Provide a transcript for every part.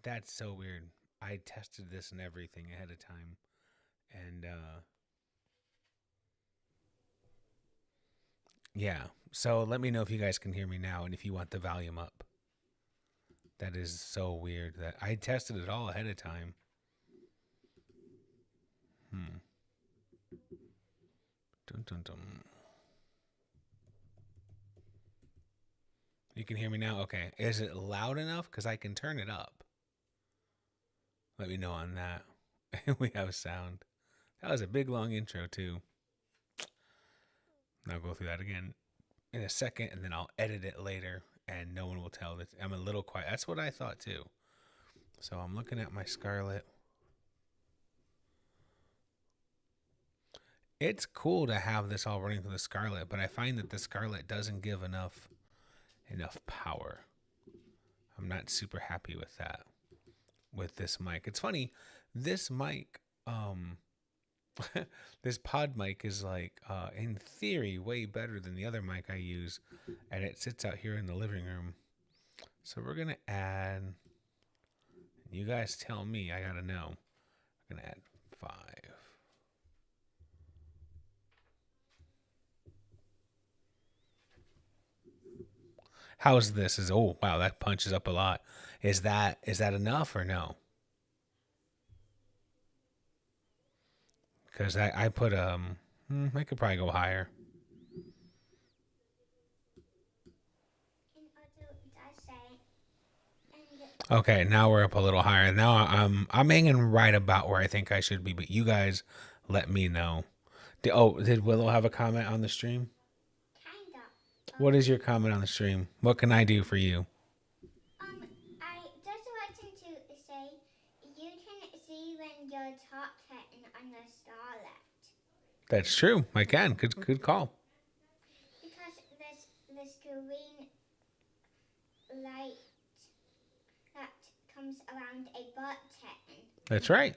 That's so weird. I tested this and everything ahead of time. And yeah. So let me know if you guys can hear me now and if you want the volume up. That is so weird that I tested it all ahead of time. Hmm. Dun, dun, dun. You can hear me now? Okay. Is it loud enough? Because I can turn it up. Let me know on that. We have sound. That was a big long intro, too. I'll go through that again in a second and then I'll edit it later and no one will tell that I'm a little quiet. That's what I thought, too. So I'm looking at my Scarlett. It's cool to have this all running through the Scarlett, but I find that the Scarlett doesn't give enough power. I'm not super happy with that with this mic. It's funny, this mic, this pod mic is like, in theory, way better than the other mic I use, and it sits out here in the living room. So we're gonna add. You guys tell me. I gotta know. We're gonna add 5. How's this? Is oh wow, that punches up a lot. Is that enough or no? Because I put I could probably go higher. Okay, now we're up a little higher. Now I'm hanging right about where I think I should be, but you guys let me know. Did Willow have a comment on the stream? What is your comment on the stream? What can I do for you? I just wanted to say you can see when you're talking on the starlet That's true. I can. Good call. because this green light that comes around a button. That's right.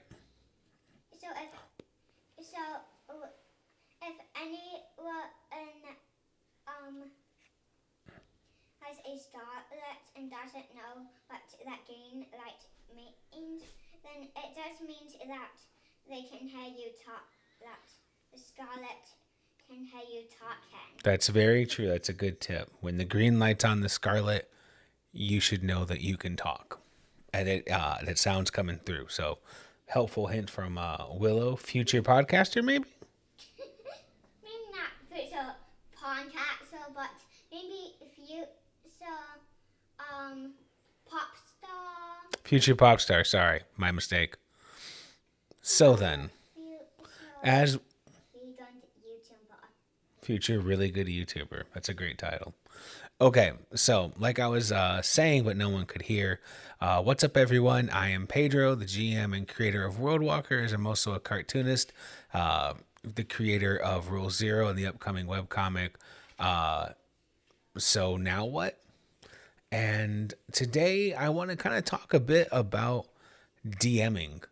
So if anyone has a starlet and doesn't know what that green light means, then it just means that they can hear you talk. That the starlet can hear you talking. That's very true. That's a good tip. When the green light's on the Scarlet, you should know that you can talk, and that sounds coming through. So, helpful hint from Willow, future podcaster, maybe. Maybe not future podcaster, but maybe if you pop star. Future pop star. Sorry, my mistake. So then, as YouTuber. future really good YouTuber, that's a great title. Okay, so like I was saying, but no one could hear. What's up, everyone? I am Pedro, the GM and creator of World Walkers. I'm also a cartoonist, the creator of Rule Zero and the upcoming webcomic. So now what? And today I want to kind of talk a bit about DMing.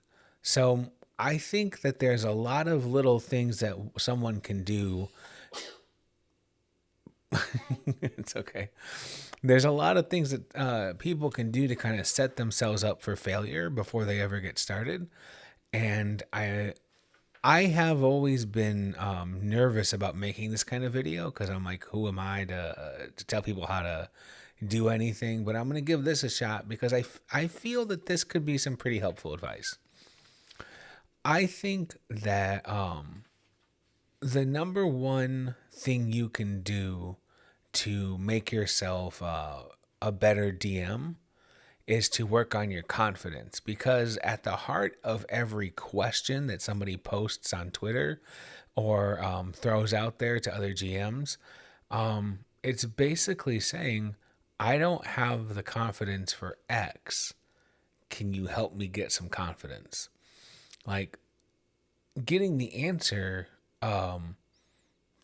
So I think that there's a lot of little things that someone can do. It's okay. There's a lot of things that people can do to kind of set themselves up for failure before they ever get started. And I have always been nervous about making this kind of video because I'm like, who am I to tell people how to do anything? But I'm going to give this a shot because I feel that this could be some pretty helpful advice. I think that the number one thing you can do to make yourself a better DM is to work on your confidence, because at the heart of every question that somebody posts on Twitter or throws out there to other GMs, it's basically saying, I don't have the confidence for X. Can you help me get some confidence? Like, getting the answer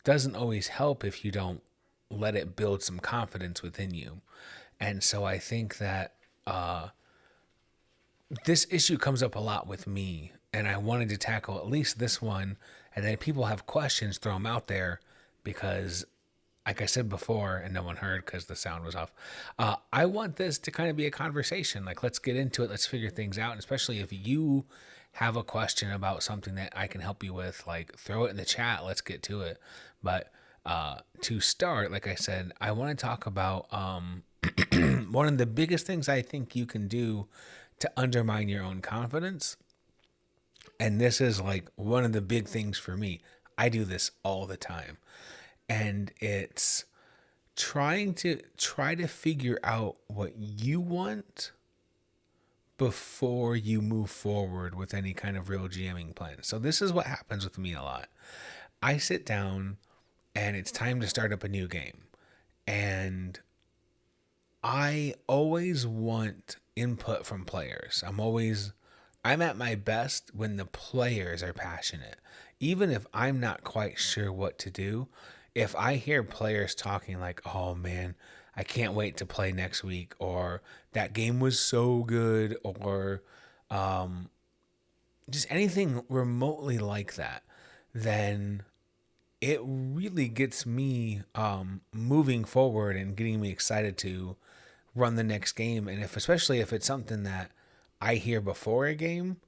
doesn't always help if you don't let it build some confidence within you. And so I think that this issue comes up a lot with me, and I wanted to tackle at least this one. And then if people have questions, throw them out there because like I said before, and no one heard because the sound was off. I want this to kind of be a conversation. Like, let's get into it. Let's figure things out. And especially if you have a question about something that I can help you with, like throw it in the chat. Let's get to it. But to start, like I said, I want to talk about one of the biggest things I think you can do to undermine your own confidence. And this is like one of the big things for me. I do this all the time. And it's try to figure out what you want before you move forward with any kind of real GMing plan. So this is what happens with me a lot. I sit down and it's time to start up a new game. And I always want input from players. I'm at my best when the players are passionate. Even if I'm not quite sure what to do, if I hear players talking like, "Oh man, I can't wait to play next week," or "That game was so good," or just anything remotely like that, then it really gets me moving forward and getting me excited to run the next game. And especially if it's something that I hear before a game,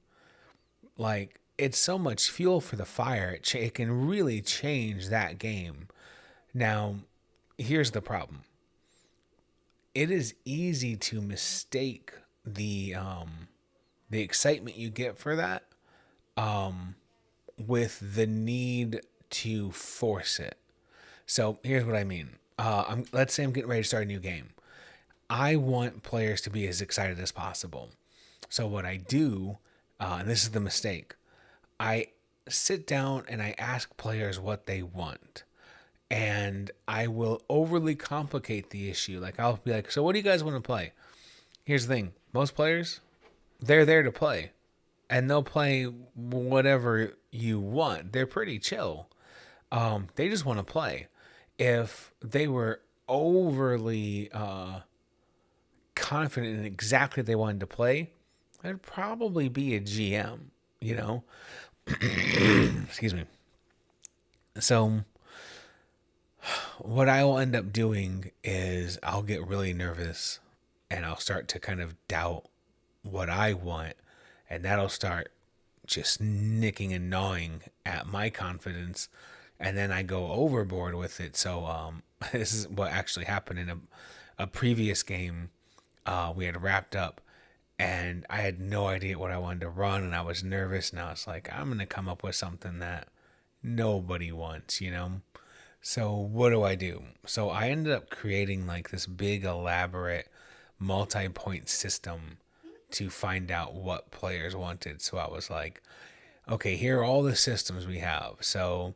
like it's so much fuel for the fire. It can really change that game. Now, here's the problem. It is easy to mistake the excitement you get for that with the need to force it. So here's what I mean. Let's say I'm getting ready to start a new game. I want players to be as excited as possible. So what I do, and this is the mistake, I sit down and I ask players what they want. And I will overly complicate the issue. Like I'll be like, "So what do you guys want to play?" Here's the thing. Most players, they're there to play. And they'll play whatever you want. They're pretty chill. They just want to play. If they were overly confident in exactly they wanted to play, I'd probably be a GM, you know? Excuse me. So, what I will end up doing is I'll get really nervous and I'll start to kind of doubt what I want, and that'll start just nicking and gnawing at my confidence, and then I go overboard with it. So this is what actually happened in a previous game. We had wrapped up and I had no idea what I wanted to run, and I was nervous, and I was like, I'm gonna come up with something that nobody wants, you know. So what do? So I ended up creating like this big elaborate multi-point system to find out what players wanted. So I was like, okay, here are all the systems we have. So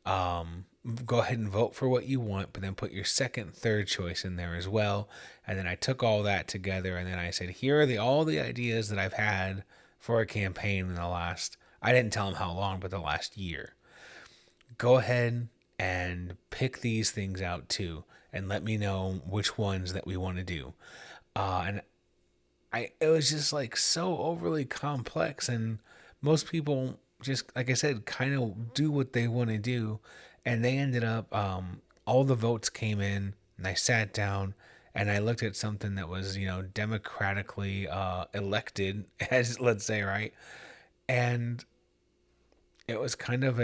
go ahead and vote for what you want, but then put your second, third choice in there as well. And then I took all that together, and then I said, here are all the ideas that I've had for a campaign in the last, I didn't tell them how long, but the last year. Go ahead and pick these things out too, and let me know which ones that we want to do. And it was just like so overly complex, and most people just, like I said, kind of do what they want to do. And they ended up, all the votes came in, and I sat down and I looked at something that was, democratically elected, as let's say, right? And it was kind of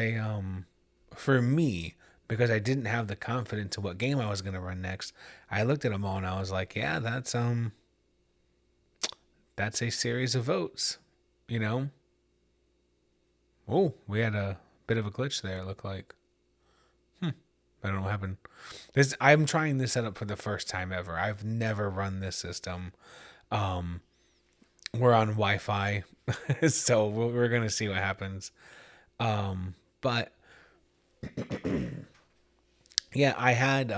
for me, because I didn't have the confidence of what game I was going to run next. I looked at them all and I was like, yeah, that's a series of votes, you know? Oh, we had a bit of a glitch there, it looked like. I don't know what happened. I'm trying this setup for the first time ever. I've never run this system. We're on Wi-Fi, so we're gonna see what happens. But yeah, I had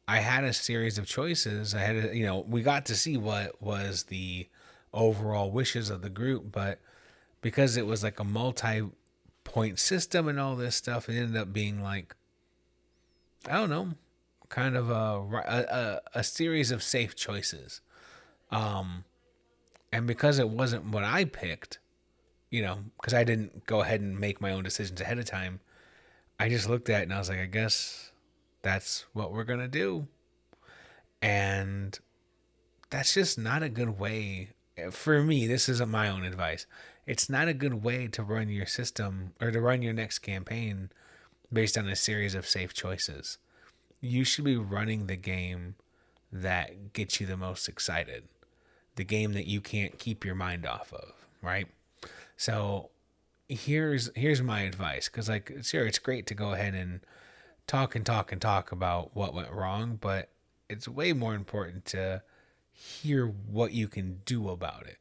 a series of choices. We got to see what was the overall wishes of the group, but because it was like a multi-point system and all this stuff, it ended up being like, I don't know, kind of a series of safe choices. And because it wasn't what I picked, because I didn't go ahead and make my own decisions ahead of time, I just looked at it and I was like, I guess that's what we're going to do. And that's just not a good way. For me, this isn't my own advice. It's not a good way to run your system or to run your next campaign based on a series of safe choices. You should be running the game that gets you the most excited, the game that you can't keep your mind off of, right? So here's my advice, because like, sure, it's great to go ahead and talk and talk and talk about what went wrong, but it's way more important to hear what you can do about it.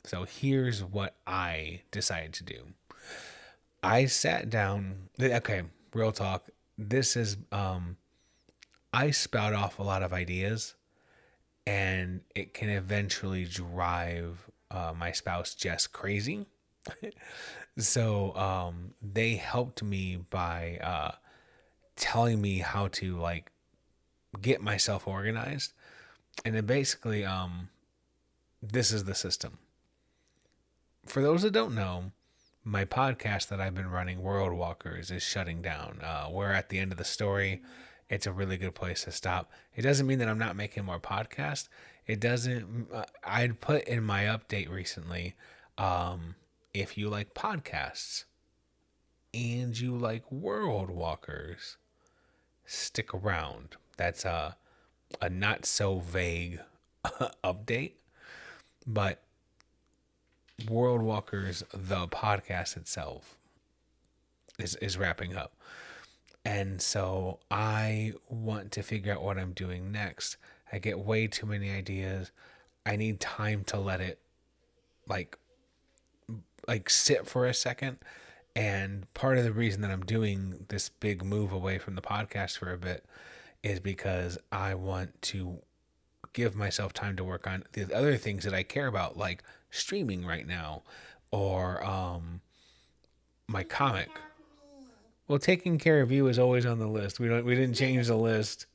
So here's what I decided to do. I sat down. Okay, real talk. This is I spout off a lot of ideas, and it can eventually drive my spouse Jess crazy. So they helped me by telling me how to like get myself organized, and then basically this is the system. For those that don't know, my podcast that I've been running, World Walkers, is shutting down. We're at the end of the story. It's a really good place to stop. It doesn't mean that I'm not making more podcasts. It doesn't. I'd put in my update recently, if you like podcasts and you like World Walkers, stick around. That's a not so vague update, but World Walkers, the podcast itself, is wrapping up. And so I want to figure out what I'm doing next. I get way too many ideas. I need time to let it like sit for a second. And part of the reason that I'm doing this big move away from the podcast for a bit is because I want to give myself time to work on the other things that I care about, like streaming right now, or my comic. Well, taking care of you is always on the list. We didn't change the list.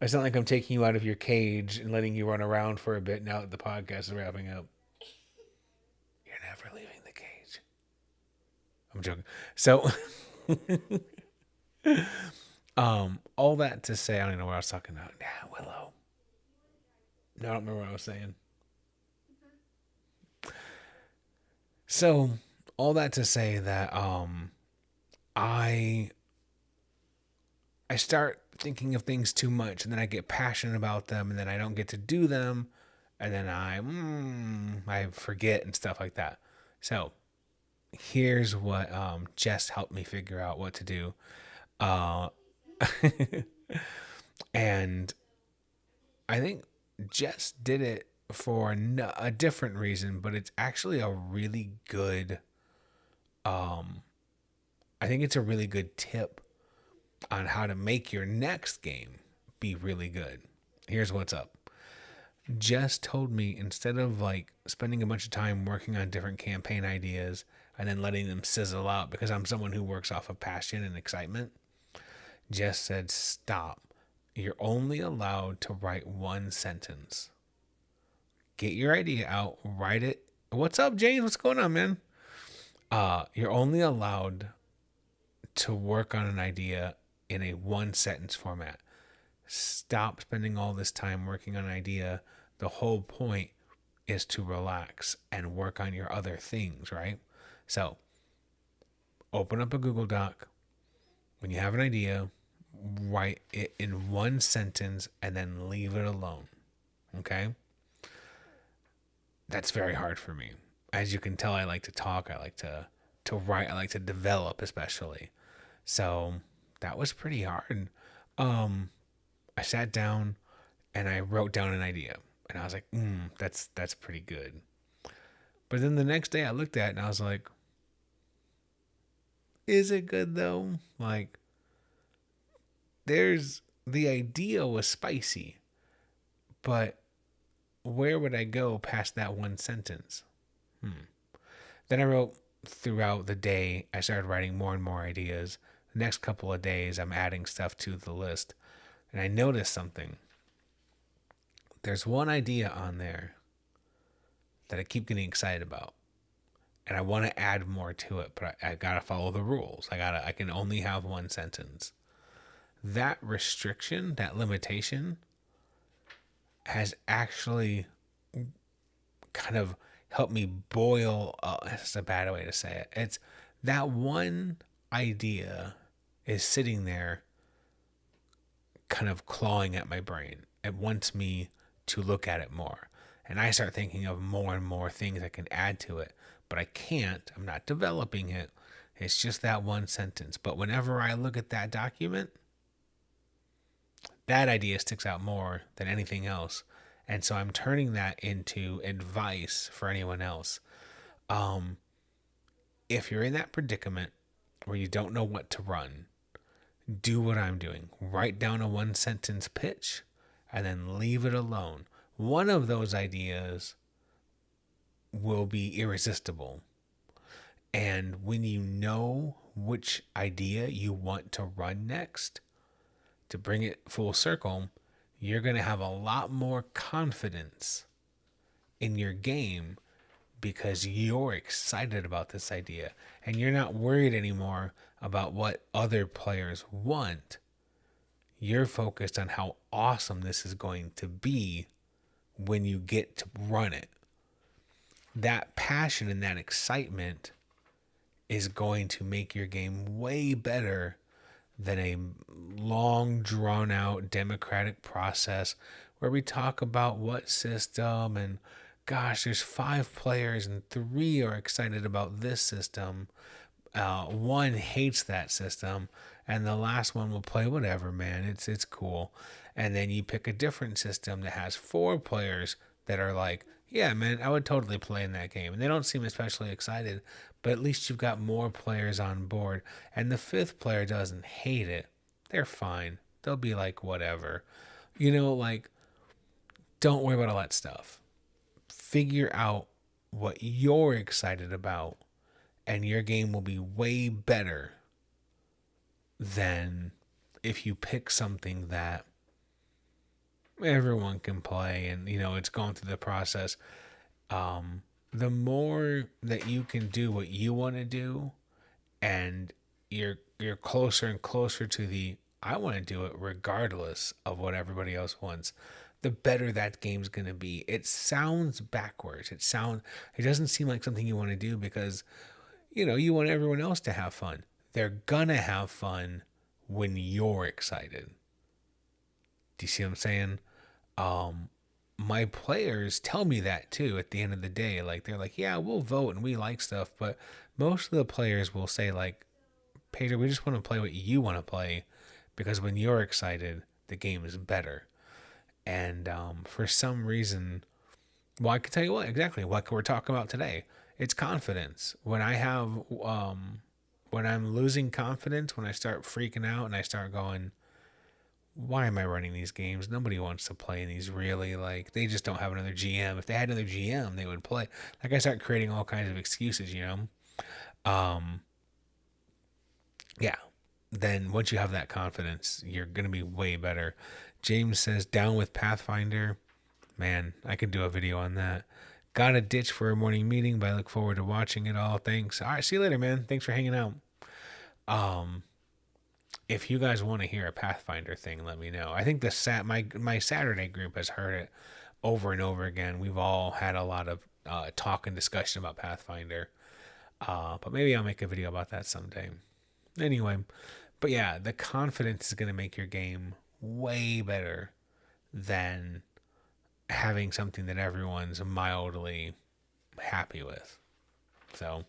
It's not like I'm taking you out of your cage and letting you run around for a bit now that the podcast is wrapping up. You're never leaving the cage. I'm joking. So all that to say, I don't even know what I was talking about. Yeah, Willow. No, I don't remember what I was saying. So all that to say that I I start thinking of things too much, and then I get passionate about them, and then I don't get to do them, and then I forget and stuff like that. So here's what Jess helped me figure out what to do, uh, and I think Jess did it for a different reason, but it's actually a really good. I think it's a really good tip on how to make your next game be really good. Here's what's up. Jess told me, instead of like spending a bunch of time working on different campaign ideas and then letting them sizzle out, because I'm someone who works off of passion and excitement, Jess said, stop. You're only allowed to write one sentence. Get your idea out, write it. What's up, James? What's going on, man? You're only allowed to work on an idea in a one sentence format. Stop spending all this time working on an idea. The whole point is to relax and work on your other things, right? So open up a Google Doc. When you have an idea, write it in one sentence and then leave it alone. Okay? That's very hard for me. As you can tell, I like to talk. I like to write. I like to develop, especially. So that was pretty hard. I sat down and I wrote down an idea, and I was like, that's pretty good. But then the next day I looked at it and I was like, is it good though? Like, the idea was spicy, but where would I go past that one sentence? Then I wrote throughout the day. I started writing more and more ideas. The next couple of days, I'm adding stuff to the list. And I noticed something. There's one idea on there that I keep getting excited about. And I want to add more to it, but I gotta follow the rules. I can only have one sentence. that restriction, that limitation, has actually kind of helped me boil. That's a bad way to say it. It's that one idea is sitting there, kind of clawing at my brain. It wants me to look at it more, and I start thinking of more and more things I can add to it, but I can't. I'm not developing it. It's just that one sentence. But whenever I look at that document, that idea sticks out more than anything else. And so I'm turning that into advice for anyone else. Um, if you're in that predicament where you don't know what to run, do what I'm doing. Write down a one sentence pitch and then leave it alone. One of those ideas will be irresistible. And when you know which idea you want to run next, to bring it full circle, you're going to have a lot more confidence in your game because you're excited about this idea and you're not worried anymore about what other players want. You're focused on how awesome this is going to be when you get to run it. That passion and that excitement is going to make your game way better than a long, drawn out democratic process where we talk about what system and gosh, there's 5 players and 3 are excited about this system. One hates that system, and the last one will play whatever, man. It's cool. And then you pick a different system that has 4 players that are like, yeah, man, I would totally play in that game. And they don't seem especially excited, but at least you've got more players on board. And the 5th player doesn't hate it. They're fine. They'll be like, whatever. Like, don't worry about all that stuff. Figure out what you're excited about, and your game will be way better than if you pick something that everyone can play and it's going through the process. The more that you can do what you want to do, and you're closer and closer to the I want to do it regardless of what everybody else wants, the better that game's going to be. It sounds backwards. It doesn't seem like something you want to do because you want everyone else to have fun. They're gonna have fun when you're excited. Do you see what I'm saying? My players tell me that too at the end of the day. Like, they're like, yeah, we'll vote and we like stuff, but most of the players will say, like, Pedro, we just want to play what you want to play because when you're excited, the game is better. And for some reason, well, I can tell you exactly what we're talking about today. It's confidence. When I'm losing confidence, when I start freaking out and I start going, why am I running these games? Nobody wants to play in these, really. Like, they just don't have another GM. If they had another GM, they would play. Like, I start creating all kinds of excuses, Yeah. Then once you have that confidence, you're going to be way better. James says, down with Pathfinder. Man, I could do a video on that. Got a ditch for a morning meeting, but I look forward to watching it all. Thanks. All right, see you later, man. Thanks for hanging out. If you guys want to hear a Pathfinder thing, let me know. I think my Saturday group has heard it over and over again. We've all had a lot of talk and discussion about Pathfinder. But maybe I'll make a video about that someday. Anyway, but yeah, the confidence is going to make your game way better than having something that everyone's mildly happy with. So,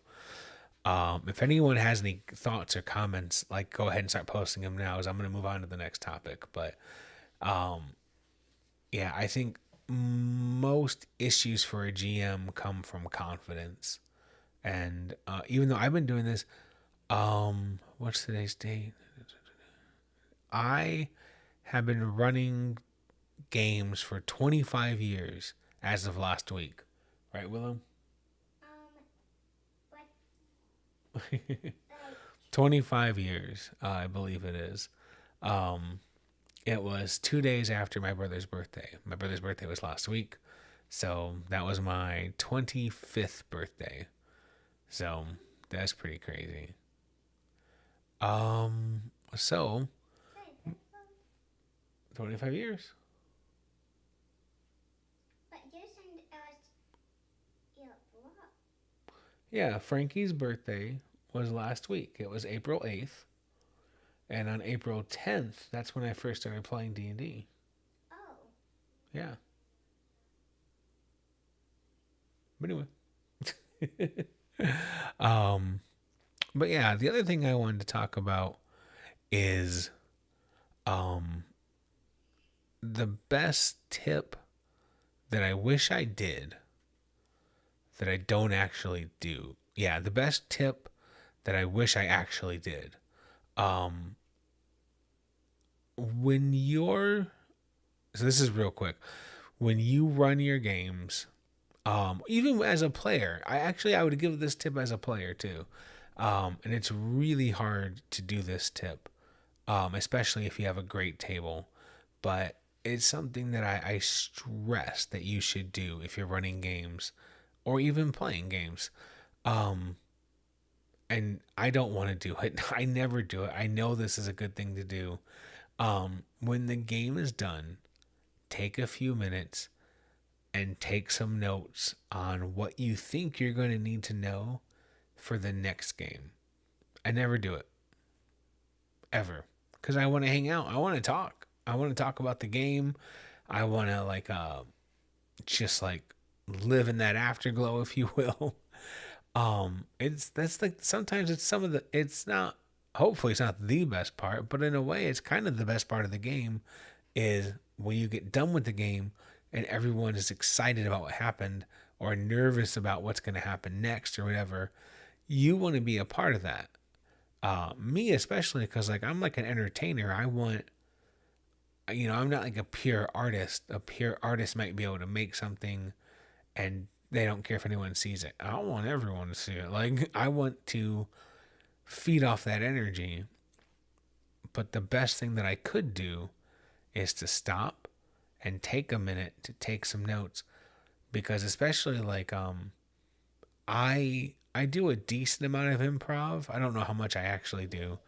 if anyone has any thoughts or comments, like, go ahead and start posting them now, as I'm going to move on to the next topic. But, yeah, I think most issues for a GM come from confidence. And even though I've been doing this, what's today's date? I have been running games for 25 years as of last week. Right, Willow? What? 25 years, I believe it is. It was 2 days after my brother's birthday. My brother's birthday was last week. So that was my 25th birthday. So that's pretty crazy. So 25 years. But you said it was your block. Yeah, Frankie's birthday was last week. It was April 8th. And on April 10th, that's when I first started playing D&D. Oh. Yeah. But anyway. um, but yeah, the other thing I wanted to talk about is the best tip that I wish I did that I don't actually do. Yeah, the best tip that I wish I actually did. Um, when you're, so this is real quick. When you run your games, even as a player, I would give this tip as a player too. And it's really hard to do this tip, especially if you have a great table. But it's something that I stress that you should do if you're running games or even playing games. And I don't want to do it. I never do it. I know this is a good thing to do. When the game is done, take a few minutes and take some notes on what you think you're going to need to know for the next game. I never do it. Ever. Because I want to hang out. I want to talk. I want to talk about the game. I want to just live in that afterglow, if you will. That's like sometimes it's some of the it's not hopefully it's not the best part, but in a way it's kind of the best part of the game is when you get done with the game and everyone is excited about what happened or nervous about what's going to happen next or whatever. You want to be a part of that. Me especially because I'm like an entertainer. I want I'm not like a pure artist. A pure artist might be able to make something and they don't care if anyone sees it. I don't want everyone to see it. I want to feed off that energy. But the best thing that I could do is to stop and take a minute to take some notes because especially I do a decent amount of improv. I don't know how much I actually do,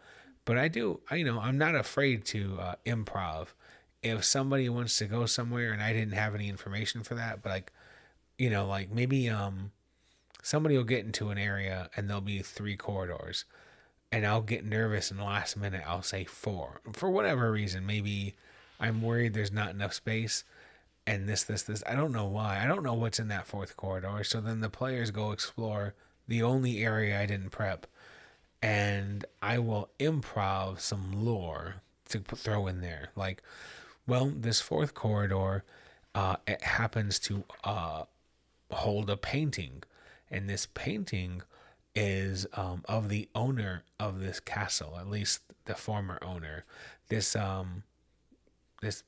but I do. I'm not afraid to improv. If somebody wants to go somewhere and I didn't have any information for that, but maybe somebody will get into an area and there'll be 3 corridors and I'll get nervous in the last minute. I'll say 4 for whatever reason. Maybe I'm worried there's not enough space and this. I don't know why. I don't know what's in that 4th corridor. So then the players go explore the only area I didn't prep and I will improv some lore to throw in there. This 4th corridor, it happens to hold a painting, and this painting is of the owner of this castle, at least the former owner. This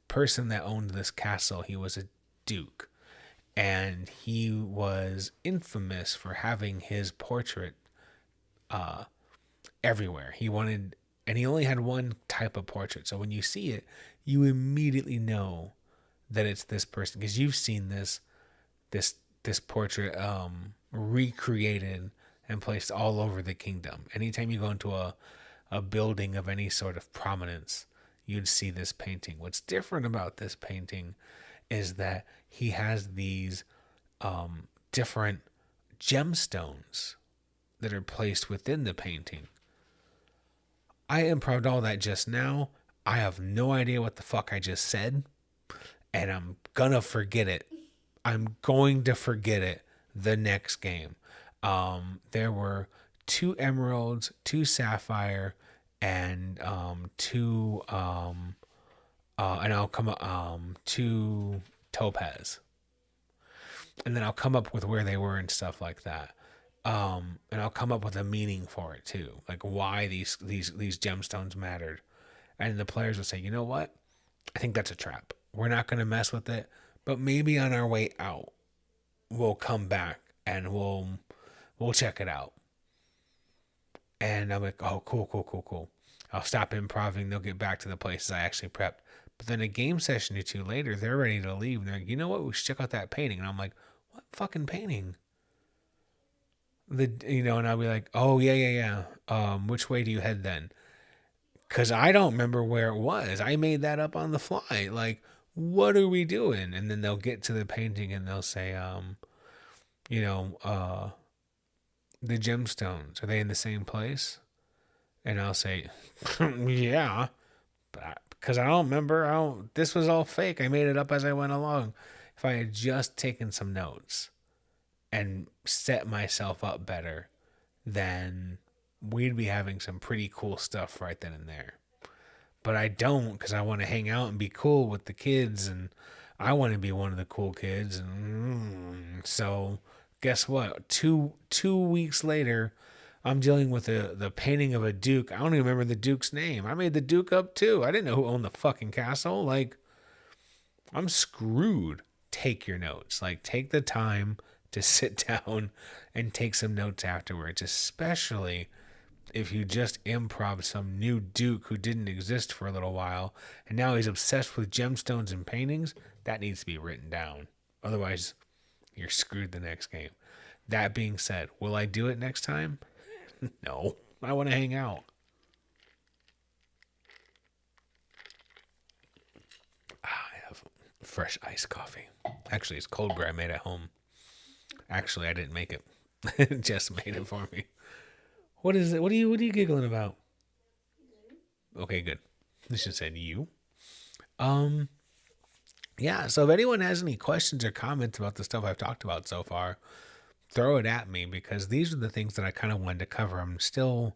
person that owned this castle, he was a duke, and he was infamous for having his portrait everywhere. And he only had one type of portrait, so when you see it, you immediately know that it's this person because you've seen this portrait recreated and placed all over the kingdom. Anytime you go into a building of any sort of prominence, you'd see this painting. What's different about this painting is that he has these different gemstones that are placed within the painting. I improved all that just now. I have no idea what the fuck I just said, and I'm gonna forget it. I'm going to forget it the next game. There were 2 emeralds, 2 sapphire, and 2 and I'll come 2 topaz, and then I'll come up with where they were and stuff like that. And I'll come up with a meaning for it too, like why these gemstones mattered. And the players would say, you know what? I think that's a trap. We're not going to mess with it, but maybe on our way out, we'll come back and we'll check it out. And I'm like, oh, cool. I'll stop improving. They'll get back to the places I actually prepped. But then a game session or 2 later, they're ready to leave. And they're like, you know what? We should check out that painting. And I'm like, what fucking painting? And I'll be like, oh, yeah. Which way do you head then? Because I don't remember where it was. I made that up on the fly. Like, what are we doing? And then they'll get to the painting and they'll say, you know, the gemstones, are they in the same place? And I'll say, yeah, because I don't remember. This was all fake. I made it up as I went along. If I had just taken some notes and set myself up better, then we'd be having some pretty cool stuff right then and there. But I don't, because I want to hang out and be cool with the kids, and I want to be one of the cool kids. And so, guess what? Two weeks later, I'm dealing with the painting of a duke. I don't even remember the duke's name. I made the duke up too. I didn't know who owned the fucking castle. Like, I'm screwed. Take your notes. Like, take the time to sit down and take some notes afterwards, especially if you just improv some new duke who didn't exist for a little while and now he's obsessed with gemstones and paintings. That needs to be written down. Otherwise, you're screwed the next game. That being said, will I do it next time? No. I want to hang out. I have fresh iced coffee. Actually, it's cold brew I made at home. Actually, I didn't make it. Jess made it for me. What is it? What are you giggling about? Okay, good. I should have said you. Yeah, so if anyone has any questions or comments about the stuff I've talked about so far, throw it at me, because these are the things that I kind of wanted to cover. I'm still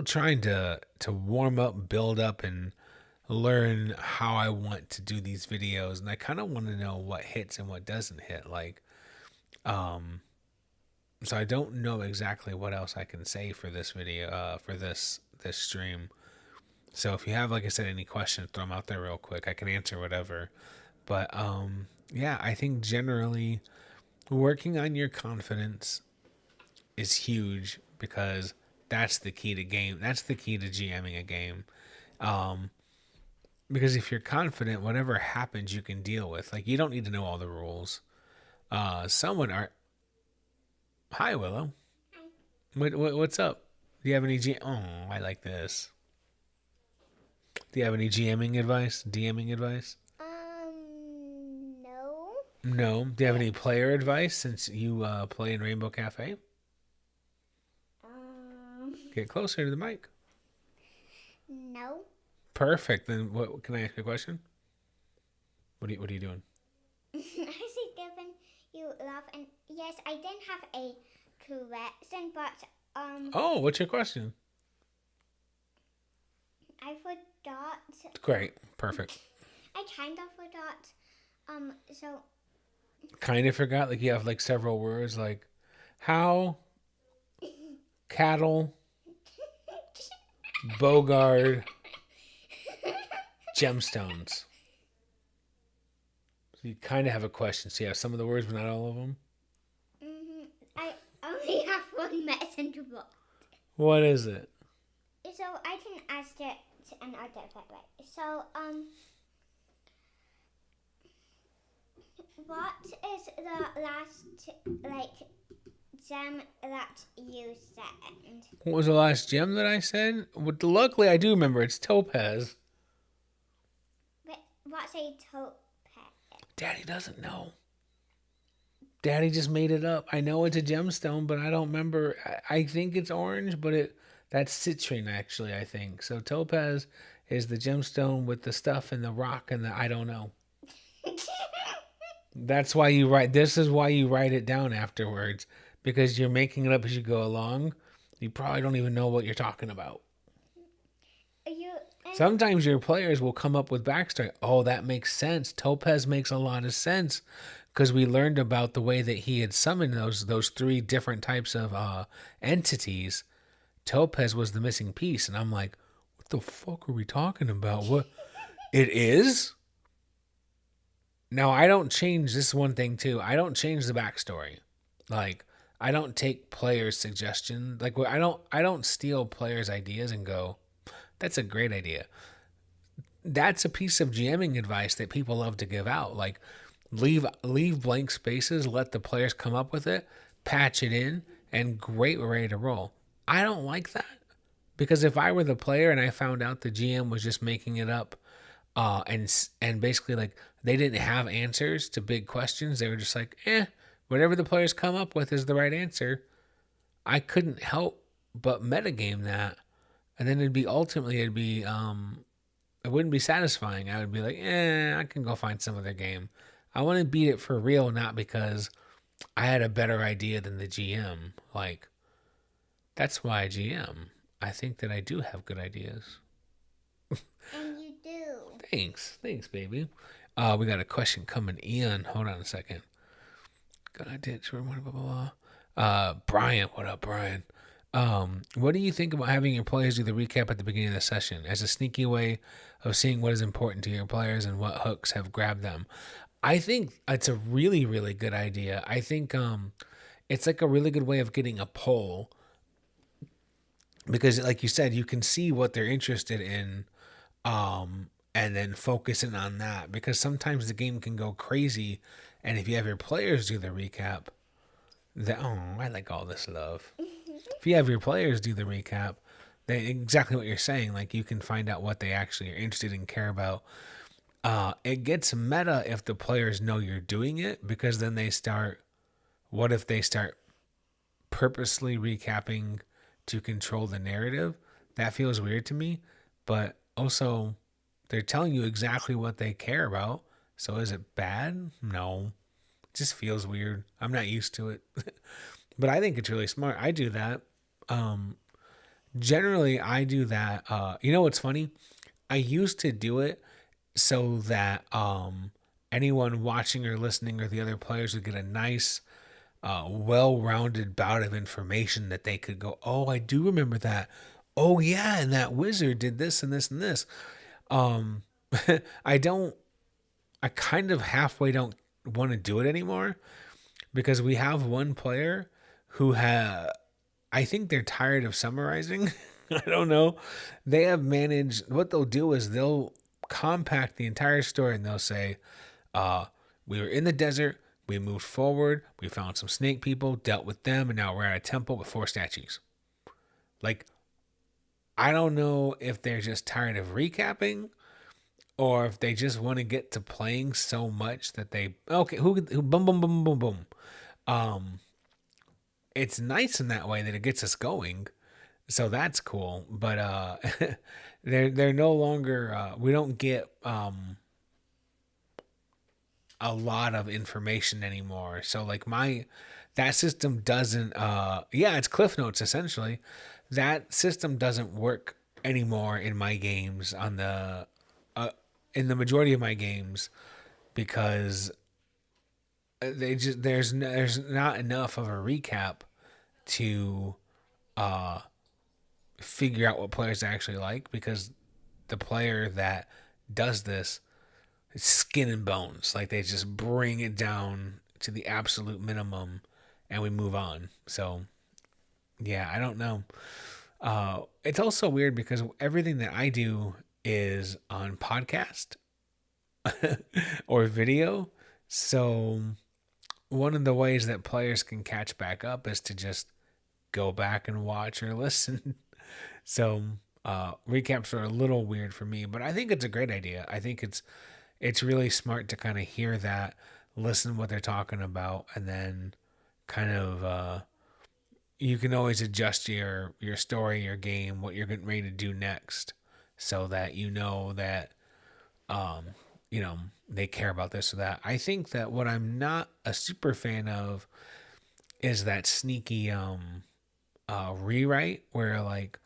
trying to warm up, build up, and learn how I want to do these videos, and I kind of want to know what hits and what doesn't hit. Like, so I don't know exactly what else I can say for this video, for this stream. So if you have, like I said, any questions, throw them out there real quick. I can answer whatever. But yeah, I think generally working on your confidence is huge, because that's the key to game. That's the key to GMing a game. Because if you're confident, whatever happens, you can deal with. Like, you don't need to know all the rules. Hi, Willow. What's up? Do you have any Oh, I like this. Do you have any GMing advice? DMing advice? No. No. Do you have any player advice, since you play in Rainbow Cafe? Get closer to the mic. No. Perfect. Then what? Can I ask you a question? What are you doing? I see Devin, you laugh, and yes, I didn't have a question, but Oh, what's your question? I forgot. Great. Perfect. I kind of forgot. So Kind of forgot. Like, you have like several words, like how, cattle, Bogard, gemstones. So you kind of have a question. So you have some of the words, but not all of them. I only have one messenger bot. What is it? So I can ask it another way. So what is the last gem that you said? What was the last gem that I said? Luckily, I do remember. It's topaz. But what's a topaz? Daddy doesn't know. Daddy just made it up. I know it's a gemstone, but I don't remember. I think it's orange, but that's citrine, actually, I think. So topaz is the gemstone with the stuff and the rock and the I don't know. That's why this is why you write it down afterwards, because you're making it up as you go along. You probably don't even know what you're talking about. Sometimes your players will come up with backstory. Oh, that makes sense. Topaz makes a lot of sense, because we learned about the way that he had summoned those three different types of entities. Topaz was the missing piece, and I'm like, what the fuck are we talking about? What? It is? Now, I don't change this one thing too. I don't change the backstory. Like, I don't take players' suggestions. Like, I don't steal players' ideas and go, that's a great idea. That's a piece of GMing advice that people love to give out. Like, leave blank spaces, let the players come up with it, patch it in, and great, we're ready to roll. I don't like that, Because if I were the player and I found out the GM was just making it up, and basically like they didn't have answers to big questions, they were just like, whatever the players come up with is the right answer. I couldn't help but metagame that, and then it wouldn't be satisfying. I would be like, I can go find some other game. I want to beat it for real, not because I had a better idea than the GM. Like, that's why I GM. I think that I do have good ideas. And you do. Thanks, baby. We got a question coming in. Hold on a second. God, blah, blah, blah. Brian, what up, Brian? What do you think about having your players do the recap at the beginning of the session as a sneaky way of seeing what is important to your players and what hooks have grabbed them? I think it's a really, really good idea. I think it's like a really good way of getting a poll because, like you said, you can see what they're interested in, and then focusing on that because sometimes the game can go crazy, and if you have your players do the recap, I like all this love. If you have your players do the recap, they exactly what you're saying. Like you can find out what they actually are interested in, care about. It gets meta if the players know you're doing it because then they start. What if they start purposely recapping to control the narrative? That feels weird to me, but also they're telling you exactly what they care about. So is it bad? No. It just feels weird. I'm not used to it. But I think it's really smart. I do that. Generally, I do that. You know what's funny? I used to do it so that anyone watching or listening or the other players would get a nice, well-rounded bout of information that they could go, oh, I do remember that. Oh, yeah, and that wizard did this and this and this. Um, I don't, I kind of halfway don't want to do it anymore because we have one player who I think they're tired of summarizing. I don't know. They have managed, what they'll do is they'll compact the entire story and they'll say, we were in the desert, we moved forward, we found some snake people, dealt with them, and now we're at a temple with 4 statues. Like, I don't know if they're just tired of recapping or if they just want to get to playing so much that who boom, boom, boom, boom, boom. It's nice in that way that it gets us going. So that's cool. But they're no longer we don't get a lot of information anymore. So like that system doesn't it's Cliff Notes essentially. That system doesn't work anymore in my games in the majority of my games because there's not enough of a recap to figure out what players actually like because the player that does this is skin and bones. Like they just bring it down to the absolute minimum and we move on. So yeah, I don't know. It's also weird because everything that I do is on podcast or video. So one of the ways that players can catch back up is to just go back and watch or listen. So recaps are a little weird for me, but I think it's a great idea. I think it's really smart to kind of hear that, listen what they're talking about, and then kind of you can always adjust your story, your game, what you're getting ready to do next, so that you know that they care about this or that. I think that what I'm not a super fan of is that sneaky rewrite where like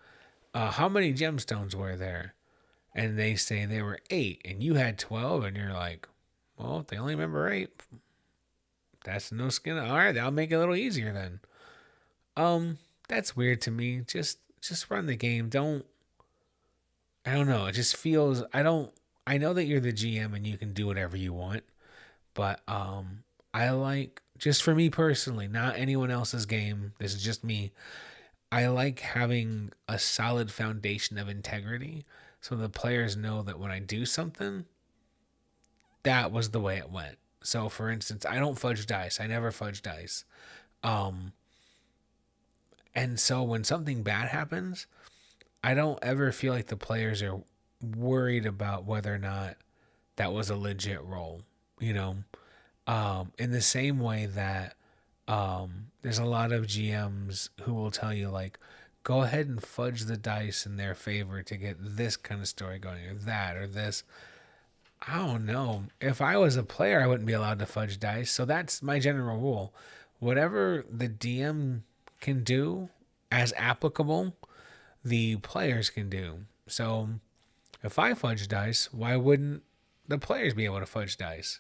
how many gemstones were there? And they say there were 8 and you had 12 and you're like, well, if they only remember 8, that's no skin. All right, that'll make it a little easier then. That's weird to me. Just run the game. I don't know. It just feels I know that you're the GM and you can do whatever you want, but I like, just for me personally, not anyone else's game. This is just me. I like having a solid foundation of integrity so the players know that when I do something, that was the way it went. So for instance, I don't fudge dice. I never fudge dice. And so when something bad happens, I don't ever feel like the players are worried about whether or not that was a legit roll. You know, in the same way that there's a lot of GMs who will tell you like, go ahead and fudge the dice in their favor to get this kind of story going, or that, or this. I don't know. If I was a player, I wouldn't be allowed to fudge dice. So that's my general rule. Whatever the DM can do as applicable, the players can do. So if I fudge dice, why wouldn't the players be able to fudge dice?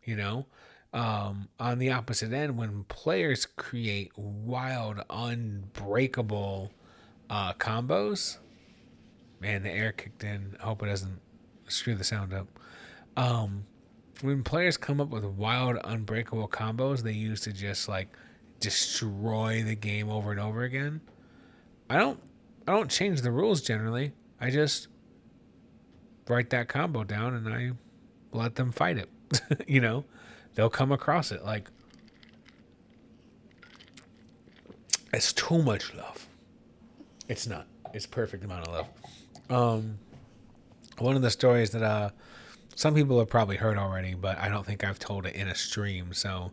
You know? On the opposite end, when players create wild, unbreakable combos, man, the air kicked in. I hope it doesn't screw the sound up. When players come up with wild, unbreakable combos they use to just like destroy the game over and over again, I don't I don't change the rules generally. I just write that combo down and I let them fight it. you know, they'll come across it like it's too much love. It's not. It's perfect amount of love. Um, One of the stories that some people have probably heard already, but I don't think I've told it in a stream. So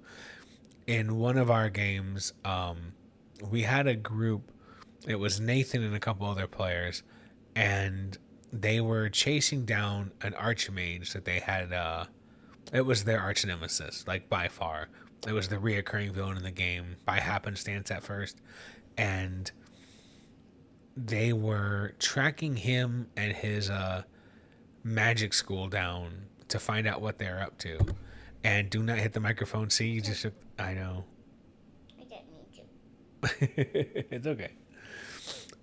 in one of our games, we had a group. It was Nathan and a couple other players, and they were chasing down an archmage that they had. It was their arch nemesis, like by far. It was the reoccurring villain in the game by happenstance at first, and they were tracking him and his magic school down to find out what they're up to. And do not hit the microphone. See, you just shook. I know. I didn't mean to. It's okay.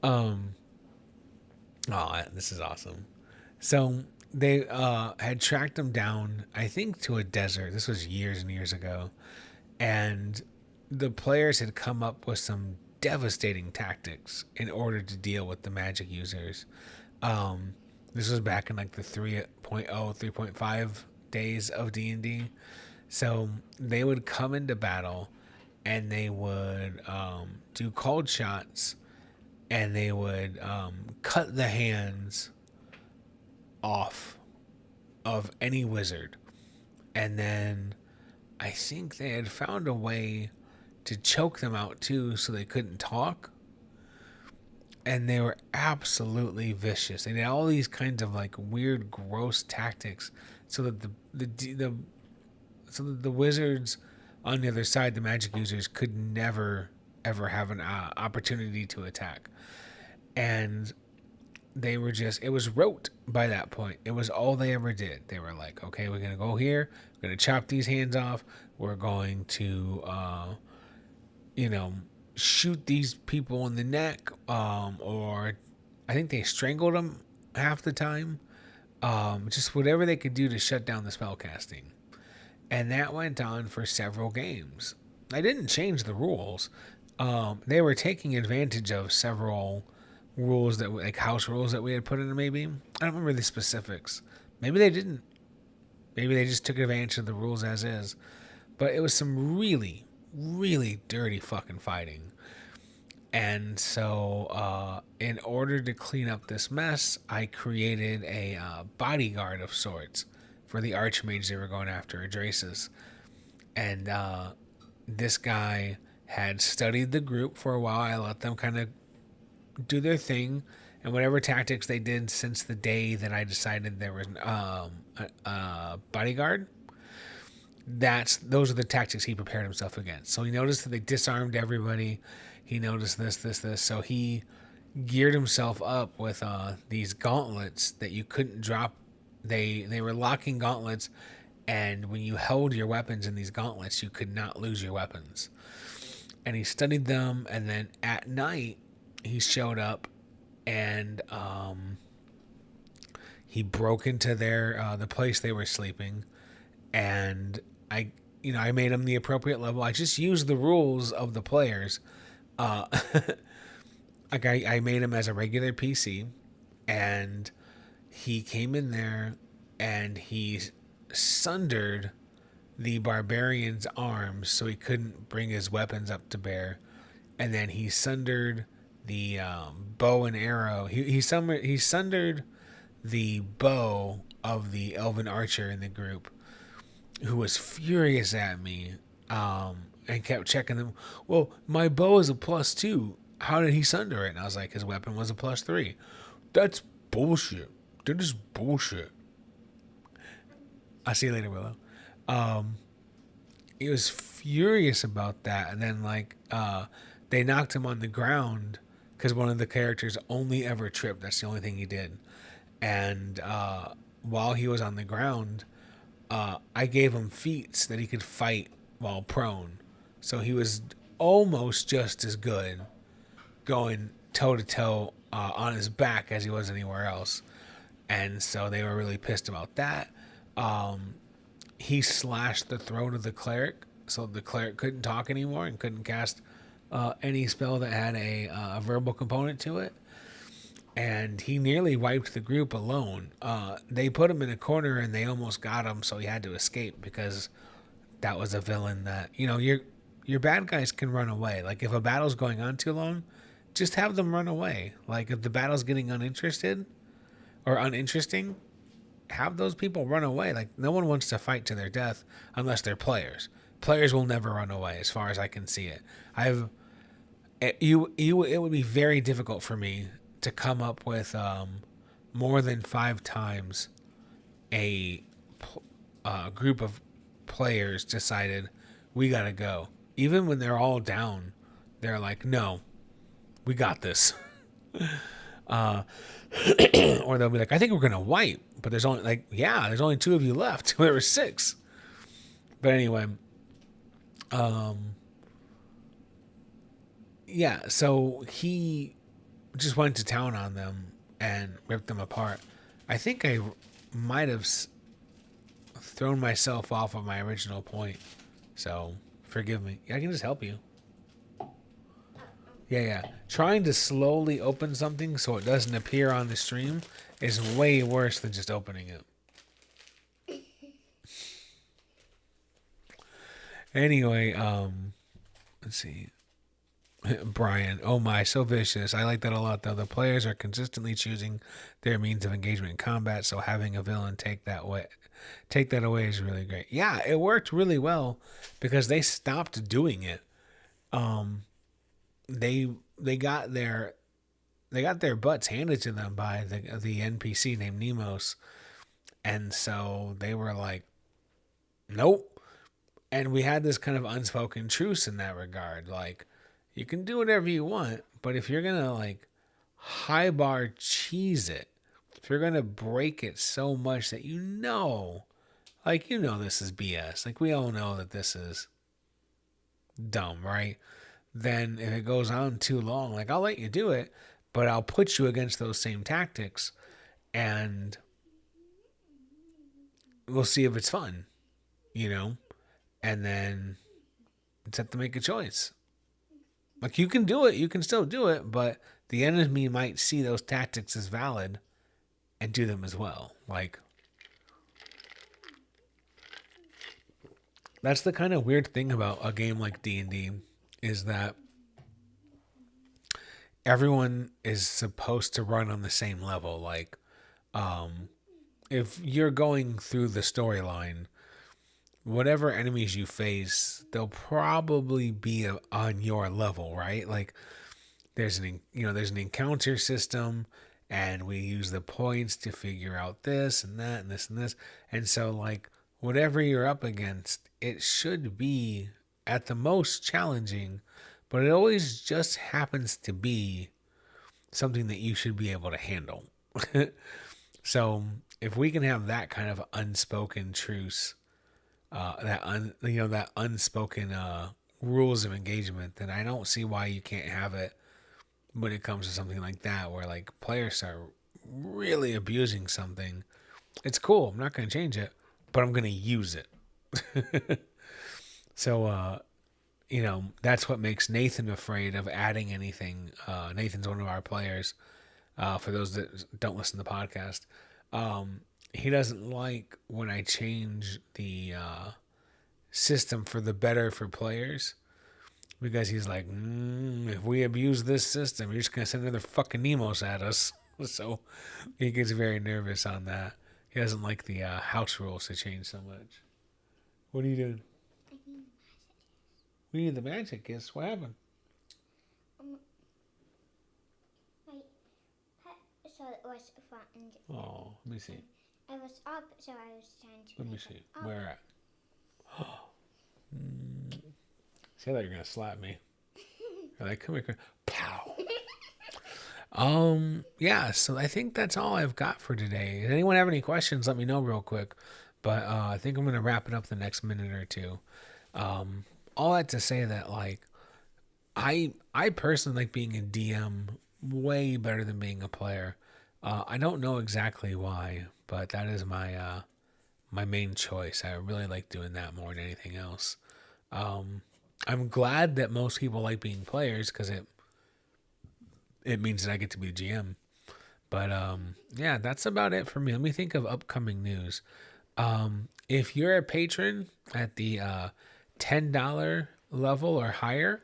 Um. Oh, this is awesome. So they had tracked him down, I think, to a desert. This was years and years ago, and the players had come up with some devastating tactics in order to deal with the magic users. Um, this was back in like the 3.0, 3.5 days of D&D. So they would come into battle and they would do cold shots and they would cut the hands off of any wizard. And then I think they had found a way to choke them out too so they couldn't talk. And they were absolutely vicious. They did all these kinds of like weird, gross tactics so that the wizards on the other side, the magic users, could never ever have an opportunity to attack. And they were just, it was rote by that point. It was all they ever did. They were like, okay, we're going to go here. We're going to chop these hands off. We're going to, shoot these people in the neck. Or I think they strangled them half the time. Just whatever they could do to shut down the spell casting. And that went on for several games. I didn't change the rules. They were taking advantage of several rules that like house rules that we had put in. Maybe I don't remember the specifics. Maybe they didn't. Maybe they just took advantage of the rules as is. But it was some really, really dirty fucking fighting. And so, in order to clean up this mess, I created a bodyguard of sorts for the archmage they were going after, Adrasis. And this guy had studied the group for a while. I let them kind of do their thing, and whatever tactics they did since the day that I decided there was a bodyguard, those are the tactics he prepared himself against. So he noticed that they disarmed everybody. He noticed this. So he geared himself up with these gauntlets that you couldn't drop. They were locking gauntlets, and when you held your weapons in these gauntlets, you could not lose your weapons. And he studied them, and then at night he showed up and he broke into the place they were sleeping, and I made him the appropriate level. I just used the rules of the players. Like I made him as a regular PC, and he came in there and he sundered the barbarian's arms so he couldn't bring his weapons up to bear, and then he sundered the bow and arrow. He sundered the bow of the elven archer in the group, who was furious at me, and kept checking them. Well, my bow is a +2. How did he sunder it? And I was like, his weapon was a +3. That's bullshit. That is bullshit. I'll see you later, Willow. He was furious about that, and then they knocked him on the ground because one of the characters only ever tripped. That's the only thing he did. And while he was on the ground, I gave him feats that he could fight while prone. So he was almost just as good going toe to toe on his back as he was anywhere else. And so they were really pissed about that. He slashed the throat of the cleric, so the cleric couldn't talk anymore and couldn't cast any spell that had a verbal component to it. And he nearly wiped the group alone. They put him in a corner and they almost got him, so he had to escape because that was a villain that, your bad guys can run away. Like if a battle's going on too long, just have them run away. Like if the battle's getting uninterested or uninteresting, have those people run away. Like no one wants to fight to their death unless they're players. Players will never run away, as far as I can see it. It would be very difficult for me to come up with more than 5 times a group of players decided we gotta go. Even when they're all down, they're like, no, we got this. Or they'll be like, I think we're gonna wipe, but there's only there's only 2 of you left. There were 6. But anyway, so he just went to town on them and ripped them apart. I think I might have thrown myself off of my original point, so forgive me. I can just help you. Yeah. Trying to slowly open something so it doesn't appear on the stream is way worse than just opening it. Anyway, let's see. Brian, oh my, so vicious. I like that a lot, though. The players are consistently choosing their means of engagement in combat, so having a villain take that away is really great. Yeah, it worked really well because they stopped doing it. They got their butts handed to them by the NPC named Nemos, and so they were like, nope. And we had this kind of unspoken truce in that regard. Like, you can do whatever you want, but if you're gonna high bar cheese it, if you're gonna break it so much that this is BS. Like we all know that this is dumb, right? Then if it goes on too long, I'll let you do it, but I'll put you against those same tactics and we'll see if it's fun, and then it's have to make a choice. Like you can do it, you can still do it, but the enemy might see those tactics as valid and do them as well. That's the kind of weird thing about a game like D&D is that everyone is supposed to run on the same level. If you're going through the storyline, whatever enemies you face, they'll probably be on your level, right? There's an encounter system, and we use the points to figure out this and that and this and this. And so whatever you're up against, it should be at the most challenging, but it always just happens to be something that you should be able to handle. So if we can have that kind of unspoken truce, that unspoken rules of engagement, then I don't see why you can't have it when it comes to something like that, where players start really abusing something. It's cool. I'm not going to change it, but I'm going to use it. So, that's what makes Nathan afraid of adding anything. Nathan's one of our players. For those that don't listen to the podcast, he doesn't like when I change the system for the better for players, because he's like, if we abuse this system, you're just gonna send another fucking Nemos at us. So he gets very nervous on that. He doesn't like the house rules to change so much. What are you doing? We need the magic kiss. What happened? So it was flattened. Oh, let me see. I was up, so I was trying to. Let me see. Up. Where at? See, I thought you were gonna slap me. You're like, come here, pow. Yeah. So I think that's all I've got for today. Does anyone have any questions? Let me know real quick. But I think I'm gonna wrap it up the next minute or two. All that to say that like, I personally like being a DM way better than being a player. I don't know exactly why, but that is my my main choice. I really like doing that more than anything else. I'm glad that most people like being players because it means that I get to be GM. But yeah, that's about it for me. Let me think of upcoming news. If you're a patron at the $10 level or higher,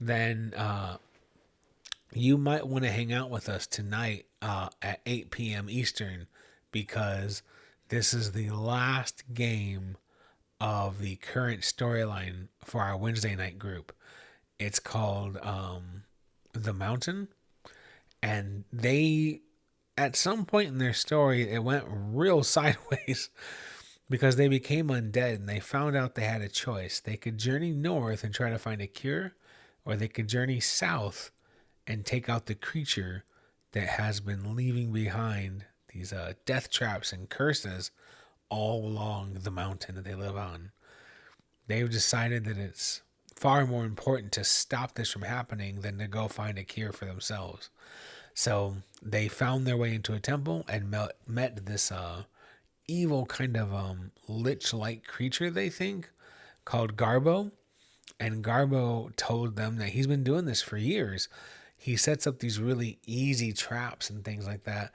then you might want to hang out with us tonight at 8 p.m. Eastern because this is the last game of the current storyline for our Wednesday night group. It's called The Mountain. And they, at some point in their story, it went real sideways because they became undead and they found out they had a choice. They could journey north and try to find a cure, or they could journey south and take out the creature that has been leaving behind these death traps and curses all along the mountain that they live on. They've decided that it's far more important to stop this from happening than to go find a cure for themselves. So they found their way into a temple and met this evil kind of lich-like creature, they think, called Garbo. And Garbo told them that he's been doing this for years. He sets up these really easy traps and things like that.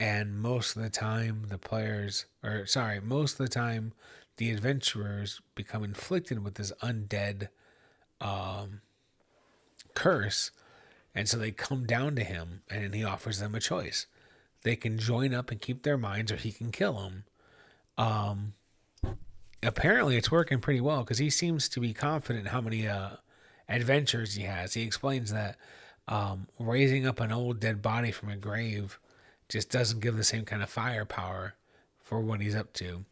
And most of the time, most of the time, the adventurers become inflicted with this undead curse. And so they come down to him and he offers them a choice. They can join up and keep their minds, or he can kill them. Apparently it's working pretty well because he seems to be confident how many adventures he has. He explains that raising up an old dead body from a grave just doesn't give the same kind of firepower for what he's up to.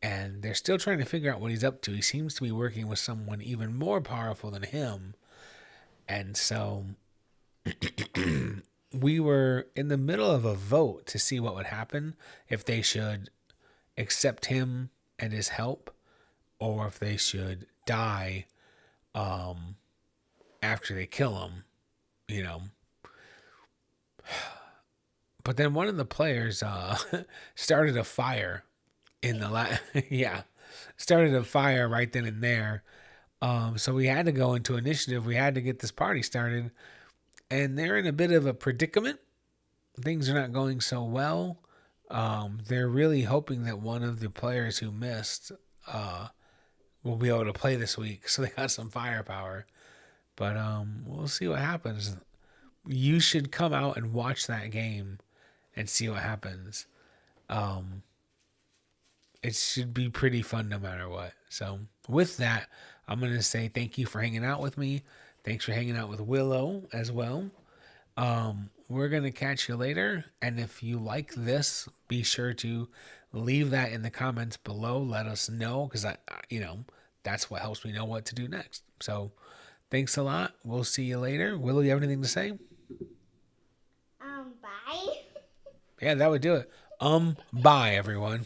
And they're still trying to figure out what he's up to. He seems to be working with someone even more powerful than him. And so we were in the middle of a vote to see what would happen if they should accept him and his help, or if they should die after they kill him, you know. But then one of the players started a fire in the started a fire right then and there. So we had to go into initiative. We had to get this party started, and they're in a bit of a predicament. Things are not going so well. They're really hoping that one of the players who missed will be able to play this week, so they got some firepower. But we'll see what happens. You should come out and watch that game and see what happens. It should be pretty fun no matter what. So with that, I'm going to say thank you for hanging out with me. Thanks for hanging out with Willow as well. We're going to catch you later. And if you like this, be sure to leave that in the comments below. Let us know, because that's what helps me know what to do next. So thanks a lot. We'll see you later. Willow, you have anything to say? Bye. Yeah, that would do it. Bye everyone.